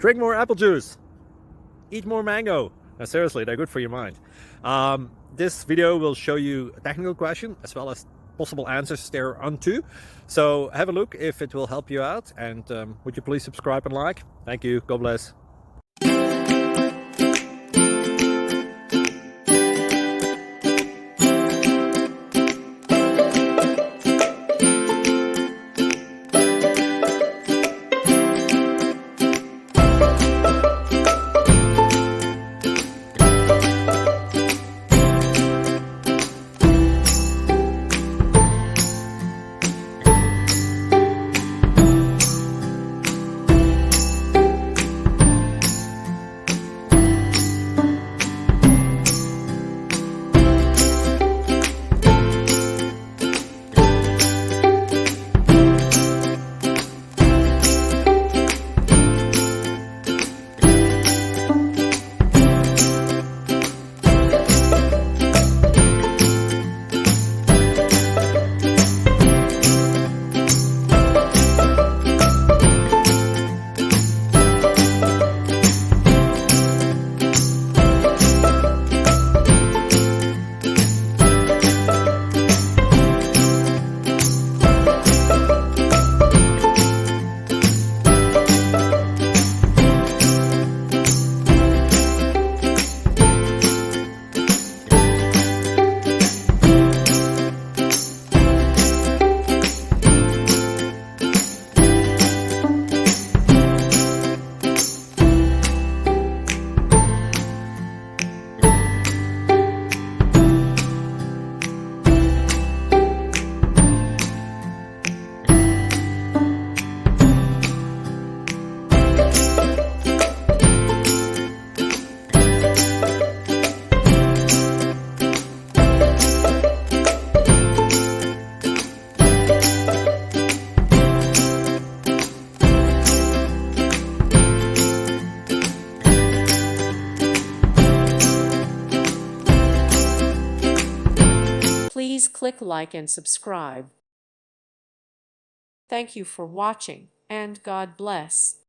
Drink more apple juice. Eat more mango. Now, seriously, they're good for your mind. This video will show you a technical question as well as possible answers thereunto. So have a look if it will help you out, and would you please subscribe and like? Thank you. God bless. Please click like and subscribe. Thank you for watching, and God bless.